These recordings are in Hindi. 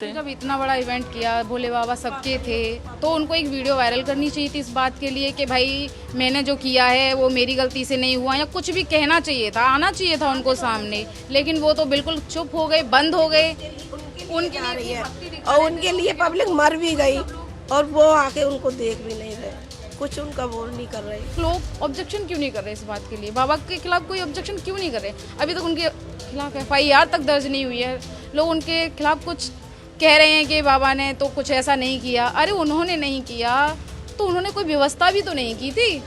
जब इतना बड़ा इवेंट किया, भोले बाबा सबके थे, तो उनको एक वीडियो वायरल करनी चाहिए थी इस बात के लिए कि भाई मैंने जो किया है वो मेरी गलती से नहीं हुआ, या कुछ भी कहना चाहिए था, आना चाहिए था उनको सामने। लेकिन वो तो बिल्कुल चुप हो गए, बंद हो गए। उनके लिए है और उनके लिए पब्लिक मर भी गई और वो आके उनको देख भी नहीं रहे, कुछ उनका वो नहीं कर रहे। लोग ऑब्जेक्शन क्यों नहीं कर रहे इस बात के लिए? बाबा के खिलाफ कोई ऑब्जेक्शन क्यों नहीं कर रहे? अभी तक उनके खिलाफ FIR तक दर्ज नहीं हुई है। लोग उनके खिलाफ कुछ कह रहे हैं कि बाबा ने तो कुछ ऐसा नहीं किया। अरे उन्होंने नहीं किया तो उन्होंने कोई व्यवस्था भी तो नहीं की थी।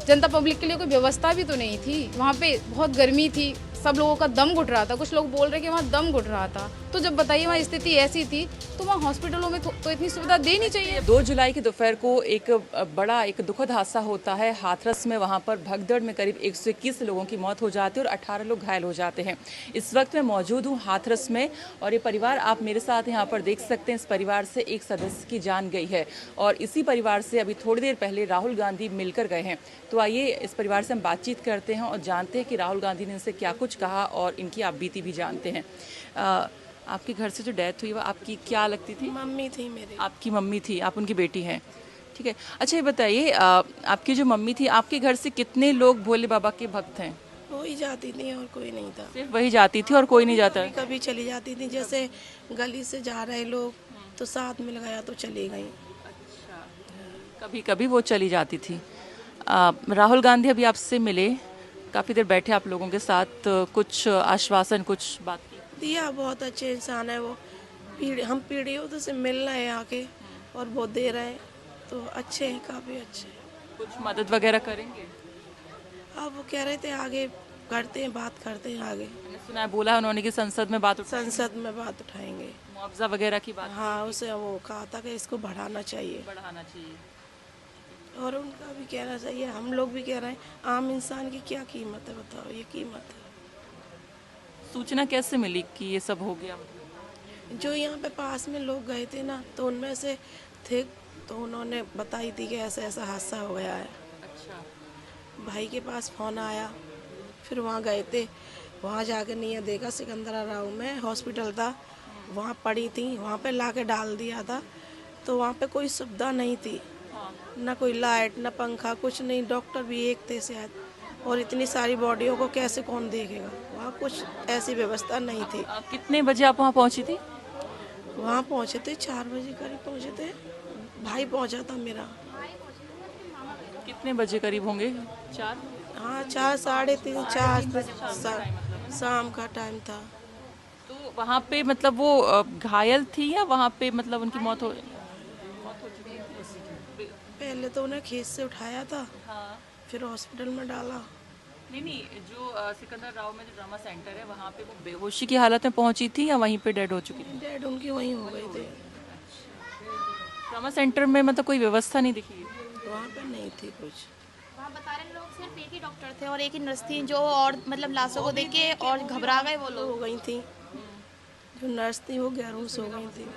जनता पब्लिक के लिए कोई व्यवस्था भी तो नहीं थी। वहाँ पे बहुत गर्मी थी, सब लोगों का दम घुट रहा था। कुछ लोग बोल रहे कि वहाँ दम घुट रहा था। तो जब बताइए वहाँ स्थिति ऐसी थी तो वहाँ हॉस्पिटलों में तो इतनी सुविधा देनी चाहिए। 2 जुलाई की दोपहर को एक बड़ा दुखद हादसा होता है हाथरस में। वहां पर भगदड़ में करीब 121 लोगों की मौत हो जाती है और 18 लोग घायल हो जाते हैं। इस वक्त मैं मौजूद हूं हाथरस में और ये परिवार आप मेरे साथ यहाँ पर देख सकते हैं। इस परिवार से एक सदस्य की जान गई है और इसी परिवार से अभी थोड़ी देर पहले राहुल गांधी मिलकर गए हैं। तो आइए इस परिवार से हम बातचीत करते हैं और जानते हैं कि राहुल गांधी ने इनसे क्या कुछ कहा और इनकी आप बीती भी जानते हैं। आपके घर से जो डेथ हुई वो आपकी क्या लगती थी? मम्मी थी मेरी। आपकी मम्मी थी, आप उनकी बेटी हैं, ठीक है। अच्छा ये बताइए, आपकी जो मम्मी थी, आपके घर से कितने लोग भोले बाबा के भक्त हैं? वो ही जाती थी और कोई नहीं था। सिर्फ वही जाती थी और कोई नहीं जाता है? कभी चली जाती थी, जैसे गली से जा रहे लोग तो साथ मिल गया तो चली गई। कभी कभी वो चली जाती थी। राहुल गांधी अभी आपसे मिले, काफ़ी देर बैठे आप लोगों के साथ, कुछ आश्वासन, कुछ बात की? दिया, बहुत अच्छे इंसान है वो। हम पीढ़ियों से मिल रहे हैं आके और वो दे रहे हैं, तो अच्छे हैं, काफ़ी अच्छे हैं। कुछ मदद वगैरह करेंगे? अब वो कह रहे थे आगे करते हैं, बात करते हैं आगे। मैंने सुना है, बोला है उन्होंने कि संसद में बात संसद में बात उठाएंगे। मुआवजा वगैरह की बात हाँ, उसे वो कहा था कि इसको बढ़ाना चाहिए बढ़ाना चाहिए। और उनका भी कहना चाहिए। हम लोग भी कह रहे हैं, आम इंसान की क्या कीमत है, बताओ, ये कीमत है। सूचना कैसे मिली कि ये सब हो गया? जो यहाँ पे पास में लोग गए थे ना, तो उनमें से थे, तो उन्होंने बताई थी कि ऐसा ऐसा हादसा हो गया है। अच्छा। भाई के पास फ़ोन आया, फिर वहाँ गए थे। वहाँ जाकर नहीं देखा, सिकंदरा राव में हॉस्पिटल था, वहाँ पड़ी थी, वहाँ पे ला के डाल दिया था। तो वहाँ पे कोई सुविधा नहीं थी, ना कोई लाइट, ना पंखा, कुछ नहीं। डॉक्टर भी एक थे शायद, और इतनी सारी बॉडियों को कैसे कौन देखेगा? वहाँ कुछ ऐसी व्यवस्था नहीं थी। कितने बजे आप वहाँ पहुँची थी? वहाँ पहुँचे थे 4 बजे करीब पहुँचे थे। भाई पहुँचा था मेरा। कितने बजे करीब होंगे? 4? हाँ, 4, साढ़े 3, 4 शाम का टाइम था। तो वहाँ पे मतलब वो घायल थी या वहाँ पे मतलब उनकी मौत हो? पहले तो उन्हें खेत से उठाया था, हाँ। फिर हॉस्पिटल में डाला। नहीं, जो सिकंदर राव में जो ड्रामा सेंटर है वहाँ पे वो बेहोशी की हालत में पहुँची थी या वहीं पे डेड हो चुकी थी? डैड उनकी वहीं हो गए थे। ड्रामा सेंटर में मतलब कोई व्यवस्था नहीं दिखी? वहाँ पे नहीं थी कुछ। वहाँ बता रहे लोग सिर्फ एक ही डॉक्टर थे और एक ही नर्स थी, जो और मतलब लाशों को देख के और घबरा गए वो लोग। हो गई थी, जो नर्स थी वो बेहोश हो गई थी।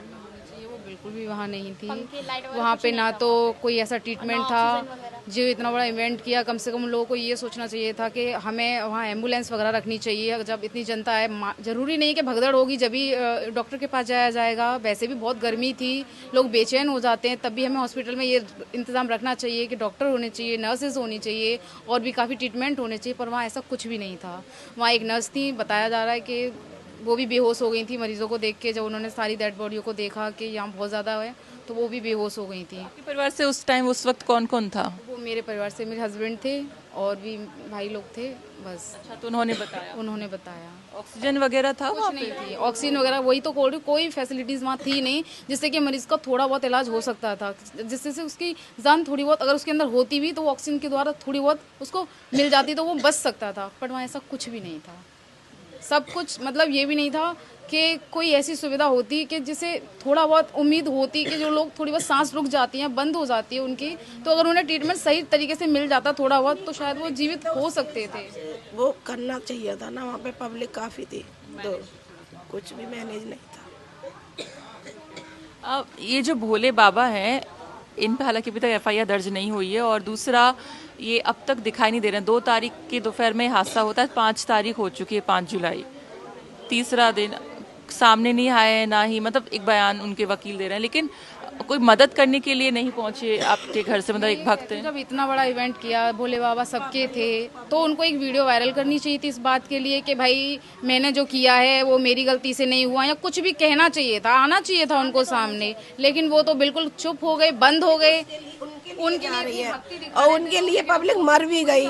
वो बिल्कुल भी वहाँ नहीं थी। पंखे, लाइट वगैरह वहाँ कुछ पे नहीं ना था तो कोई ऐसा ट्रीटमेंट था। जो इतना बड़ा इवेंट किया, कम से कम लोगों को ये सोचना चाहिए था कि हमें वहाँ एम्बुलेंस वगैरह रखनी चाहिए। जब इतनी जनता है, जरूरी नहीं कि भगदड़ होगी जब भी डॉक्टर के पास जाया जाएगा। वैसे भी बहुत गर्मी थी, लोग बेचैन हो जाते हैं, तब भी हमें हॉस्पिटल में ये इंतज़ाम रखना चाहिए कि डॉक्टर होने चाहिए, नर्सेज होनी चाहिए और भी काफ़ी ट्रीटमेंट होने चाहिए। पर वहाँ ऐसा कुछ भी नहीं था। वहाँ एक नर्स थी, बताया जा रहा है कि वो भी बेहोश हो गई थी मरीजों को देख के। जब उन्होंने सारी डेड बॉडियों को देखा कि यहाँ बहुत ज़्यादा है, तो वो भी बेहोश हो गई थी। आपके परिवार से उस टाइम उस वक्त कौन कौन था? वो मेरे परिवार से मेरे हस्बैंड थे और भी भाई लोग थे, बस। अच्छा, तो उन्होंने बताया? उन्होंने बताया। ऑक्सीजन वगैरह था वहाँ कुछ पे? नहीं थी ऑक्सीजन वगैरह, वही तो बोल रही हूँ, कोई फैसिलिटीज़ वहाँ थी नहीं जिससे कि मरीज़ का थोड़ा बहुत इलाज हो सकता था, जिससे से उसकी जान थोड़ी बहुत अगर उसके अंदर होती भी तो वो ऑक्सीजन के द्वारा थोड़ी बहुत उसको मिल जाती तो वो बच सकता था। पर वहाँ ऐसा कुछ भी नहीं था। सब कुछ मतलब ये भी नहीं था कि कोई ऐसी सुविधा होती कि जिसे थोड़ा बहुत उम्मीद होती कि जो लोग थोड़ी बहुत सांस रुक जाती हैं, बंद हो जाती है उनकी, तो अगर उन्हें ट्रीटमेंट सही तरीके से मिल जाता थोड़ा बहुत तो शायद वो जीवित हो सकते थे। वो करना चाहिए था ना, वहाँ पे पब्लिक काफ़ी थी, तो कुछ भी मैनेज नहीं था। अब ये जो भोले बाबा हैं, इन पे हालांकि अभी तक FIR दर्ज नहीं हुई है और दूसरा ये अब तक दिखाई नहीं दे रहे हैं। 2 तारीख के दोपहर में हादसा होता है, 5 तारीख हो चुकी है, 5 जुलाई, तीसरा दिन। सामने नहीं आए, ना ही मतलब एक बयान उनके वकील दे रहे हैं, लेकिन कोई मदद करने के लिए नहीं पहुंचे आपके घर से, मतलब एक भक्त हैं। जब इतना बड़ा इवेंट किया, भोले बाबा सबके थे, तो उनको एक वीडियो वायरल करनी चाहिए थी इस बात के लिए कि भाई मैंने जो किया है वो मेरी गलती से नहीं हुआ, या कुछ भी कहना चाहिए था, आना चाहिए था उनको सामने, लेकिन वो तो बिल्कुल चुप हो गए, बंद हो गए। उनके लिए रही है और उनके लिए पब्लिक मर भी गई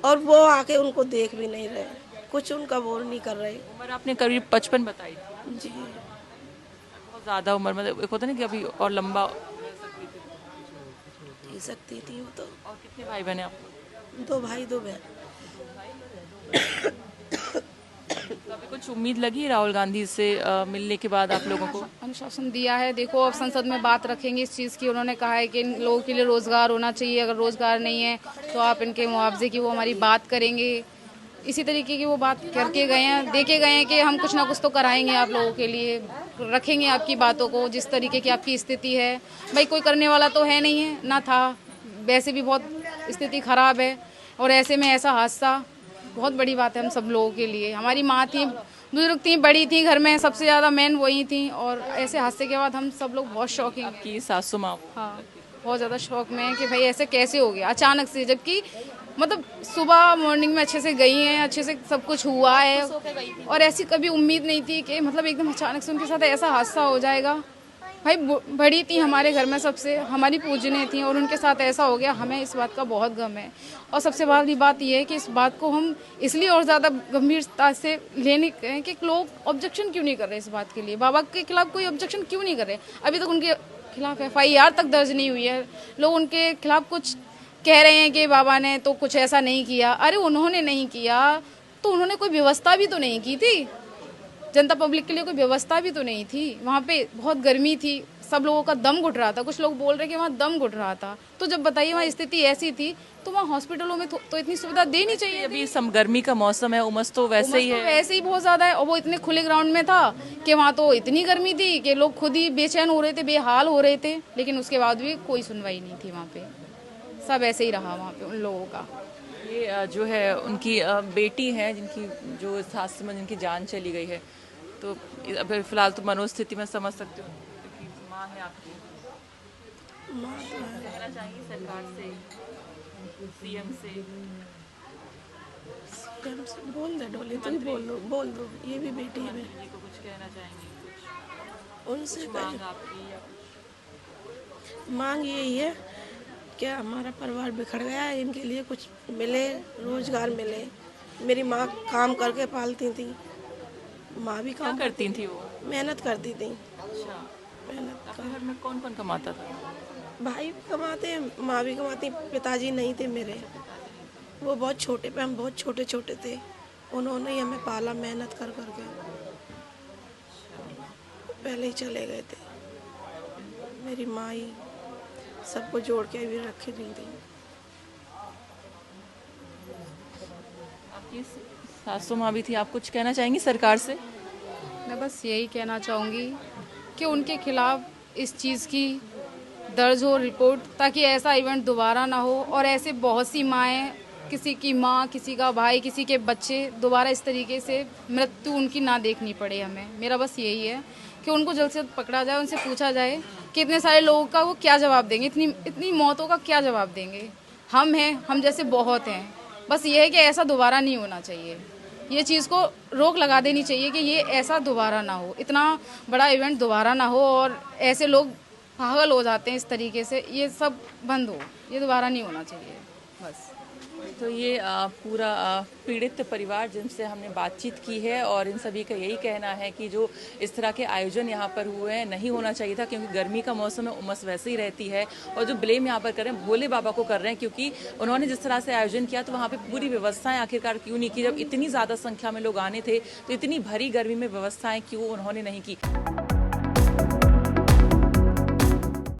और वो आके उनको देख भी नहीं रहे, कुछ उनका वो नहीं कर रहे। उम्र आपने करीब 55 बताई थी। जी बहुत ज़्यादा उम्र, मतलब एक होता ना कि अभी और लंबा। जी सकती थी वो तो। और कितने भाई बहन हैं आपको? 2 भाई 2 बहन। कभी कुछ उम्मीद लगी राहुल गांधी से मिलने के बाद आप लोगों को? अनुशासन दिया है, देखो अब संसद में बात रखेंगे इस चीज़ की। उन्होंने कहा है कि इन लोगों के लिए रोजगार होना चाहिए, अगर रोजगार नहीं है तो आप इनके मुआवजे की वो हमारी बात करेंगे। इसी तरीके की वो बात करके गए हैं, देके गए हैं कि हम कुछ ना कुछ तो कराएंगे आप लोगों के लिए, रखेंगे आपकी बातों को, जिस तरीके की आपकी स्थिति है। भाई कोई करने वाला तो है नहीं है, ना था, वैसे भी बहुत स्थिति खराब है, और ऐसे में ऐसा हादसा बहुत बड़ी बात है हम सब लोगों के लिए। हमारी माँ थी, बुजुर्ग थी, बड़ी थी, घर में सबसे ज़्यादा मेन वही थी, और ऐसे हादसे के बाद हम सब लोग बहुत शॉकिंग। आपकी सासू माँ? हाँ, बहुत ज़्यादा शौक में है कि भाई ऐसे कैसे हो गया अचानक से, जबकि मतलब सुबह मॉर्निंग में अच्छे से गई हैं, अच्छे से सब कुछ हुआ है, और ऐसी कभी उम्मीद नहीं थी कि मतलब एकदम अचानक से उनके साथ ऐसा हादसा हो जाएगा। भाई बड़ी थी हमारे घर में, सबसे हमारी पूजनीय थी, और उनके साथ ऐसा हो गया, हमें इस बात का बहुत गम है। और सबसे बड़ी बात यह है कि इस बात को हम इसलिए और ज़्यादा गंभीरता से लेने हैं कि लोग ऑब्जेक्शन क्यों नहीं कर रहे इस बात के लिए, बाबा के खिलाफ कोई ऑब्जेक्शन क्यों नहीं कर रहे। अभी तक उनके खिलाफ FIR तक दर्ज नहीं हुई है, लोग उनके खिलाफ कुछ कह रहे हैं कि बाबा ने तो कुछ ऐसा नहीं किया। अरे उन्होंने नहीं किया तो उन्होंने कोई व्यवस्था भी तो नहीं की थी, जनता पब्लिक के लिए कोई व्यवस्था भी तो नहीं थी। वहाँ पे बहुत गर्मी थी, सब लोगों का दम घुट रहा था, कुछ लोग बोल रहे कि वहाँ दम घुट रहा था। तो जब बताइए वहाँ स्थिति ऐसी थी तो वहाँ हॉस्पिटलों में तो इतनी सुविधा देनी चाहिए। अभी गर्मी का मौसम है, उमस तो वैसे ही है, वैसे ही बहुत ज़्यादा है, और वो इतने खुले ग्राउंड में था कि वहाँ तो इतनी गर्मी थी कि लोग खुद ही बेचैन हो रहे थे, बेहाल हो रहे थे, लेकिन उसके बाद भी कोई सुनवाई नहीं थी वहाँ पे, सब ऐसे ही रहा वहाँ पे उन लोगों का। ये जो है उनकी बेटी है जिनकी जो इस हादसे में जिनकी जान चली गई है, तो अभी फिलहाल तो मनोस्थिति में समझ सकते हो, क्योंकि माँ है आपकी। कहना चाहिए सरकार से, CM से? बोल दे डोले, तू ही बोल दो, ये भी बेटी है मेरी। जी को कुछ कहना चाहेंगे? उनसे मांग आपकी या मांग यही है कि हमारा परिवार बिखर गया है, इनके लिए कुछ मिले, रोजगार मिले। मेरी माँ काम करके पालती थी, माँ भी क्या काम करती थी वो? मेहनत करती थी। अच्छा, मेहनत आपके घर में कौन कौन कमाता था? भाई भी कमाते, माँ भी कमाती, पिताजी नहीं थे मेरे, वो बहुत छोटे पे, हम बहुत छोटे छोटे थे, उन्होंने ही हमें पाला मेहनत कर करके, पहले ही चले गए थे। मेरी माँ ही सबको जोड़ के भी रखी दी थी। आपकी सासू माँ भी थी, आप कुछ कहना चाहेंगी सरकार से? मैं बस यही कहना चाहूँगी कि उनके खिलाफ इस चीज़ की दर्ज हो रिपोर्ट, ताकि ऐसा इवेंट दोबारा ना हो, और ऐसे बहुत सी माएँ, किसी की माँ, किसी का भाई, किसी के बच्चे दोबारा इस तरीके से मृत्यु उनकी ना देखनी पड़े हमें। मेरा बस यही है कि उनको जल्द से जल्द पकड़ा जाए, उनसे पूछा जाए कि इतने सारे लोगों का वो क्या जवाब देंगे, इतनी मौतों का क्या जवाब देंगे। हम हैं, हम जैसे बहुत हैं, बस ये है कि ऐसा दोबारा नहीं होना चाहिए, ये चीज़ को रोक लगा देनी चाहिए कि ये ऐसा दोबारा ना हो, इतना बड़ा इवेंट दोबारा ना हो, और ऐसे लोग पागल हो जाते हैं इस तरीके से, ये सब बंद हो, ये दोबारा नहीं होना चाहिए बस। तो ये पूरा पीड़ित परिवार जिनसे हमने बातचीत की है, और इन सभी का यही कहना है कि जो इस तरह के आयोजन यहाँ पर हुए हैं नहीं होना चाहिए था, क्योंकि गर्मी का मौसम है, उमस वैसे ही रहती है, और जो ब्लेम यहाँ पर कर रहे हैं भोले बाबा को कर रहे हैं, क्योंकि उन्होंने जिस तरह से आयोजन किया तो वहाँ पर पूरी व्यवस्थाएं आखिरकार क्यों नहीं की, जब इतनी ज़्यादा संख्या में लोग आने थे तो इतनी भरी गर्मी में व्यवस्थाएं क्यों उन्होंने नहीं की।